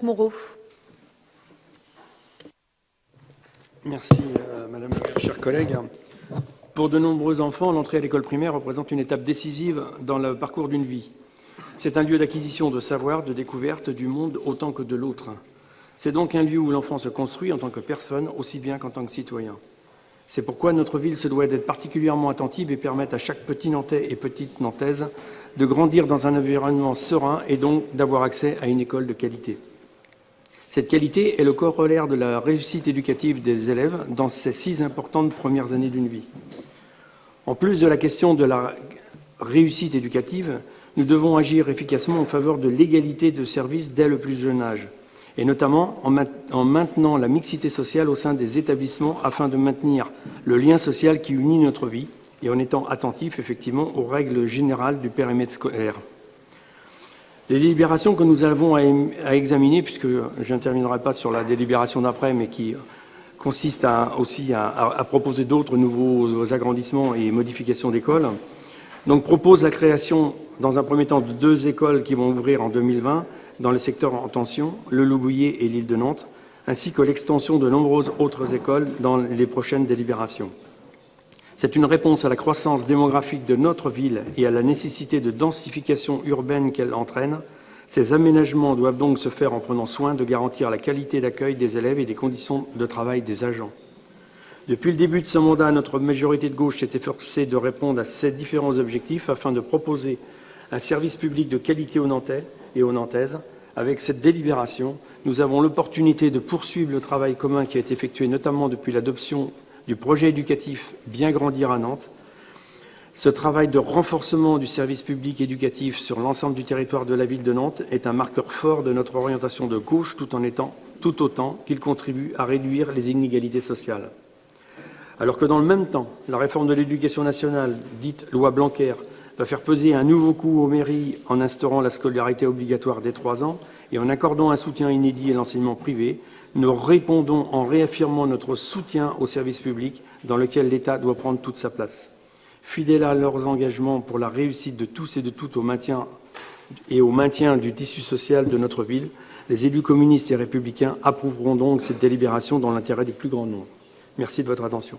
Moreau. Merci, Madame la Maire, chers collègues. Pour de nombreux enfants, l'entrée à l'école primaire représente une étape décisive dans le parcours d'une vie. C'est un lieu d'acquisition de savoir, de découverte du monde autant que de l'autre. C'est donc un lieu où l'enfant se construit en tant que personne, aussi bien qu'en tant que citoyen. C'est pourquoi notre ville se doit d'être particulièrement attentive et permettre à chaque petit Nantais et petite Nantaise de grandir dans un environnement serein et donc d'avoir accès à une école de qualité. Cette qualité est le corollaire de la réussite éducative des élèves dans ces 6 importantes premières années d'une vie. En plus de la question de la réussite éducative, nous devons agir efficacement en faveur de l'égalité de services dès le plus jeune âge, et notamment en maintenant la mixité sociale au sein des établissements afin de maintenir le lien social qui unit notre vie et en étant attentif effectivement aux règles générales du périmètre scolaire. Les délibérations que nous avons à examiner, puisque je n'interviendrai pas sur la délibération d'après, mais qui consiste aussi à proposer d'autres nouveaux agrandissements et modifications d'écoles, donc propose la création, dans un premier temps, de 2 écoles qui vont ouvrir en 2020 dans les secteurs en tension, le Loubouillet et l'île de Nantes, ainsi que l'extension de nombreuses autres écoles dans les prochaines délibérations. C'est une réponse à la croissance démographique de notre ville et à la nécessité de densification urbaine qu'elle entraîne. Ces aménagements doivent donc se faire en prenant soin de garantir la qualité d'accueil des élèves et des conditions de travail des agents. Depuis le début de ce mandat, notre majorité de gauche s'est efforcée de répondre à ces différents objectifs afin de proposer un service public de qualité aux Nantais et aux Nantaises. Avec cette délibération, nous avons l'opportunité de poursuivre le travail commun qui a été effectué notamment depuis l'adoption du projet éducatif Bien grandir à Nantes. Ce travail de renforcement du service public éducatif sur l'ensemble du territoire de la ville de Nantes est un marqueur fort de notre orientation de gauche tout autant qu'il contribue à réduire les inégalités sociales. Alors que dans le même temps, la réforme de l'éducation nationale, dite loi Blanquer, va faire peser un nouveau coup aux mairies en instaurant la scolarité obligatoire dès 3 ans et en accordant un soutien inédit à l'enseignement privé, nous répondons en réaffirmant notre soutien au service public dans lequel l'État doit prendre toute sa place. Fidèles à leurs engagements pour la réussite de tous et de toutes au maintien du tissu social de notre ville, les élus communistes et républicains approuveront donc cette délibération dans l'intérêt du plus grand nombre. Merci de votre attention.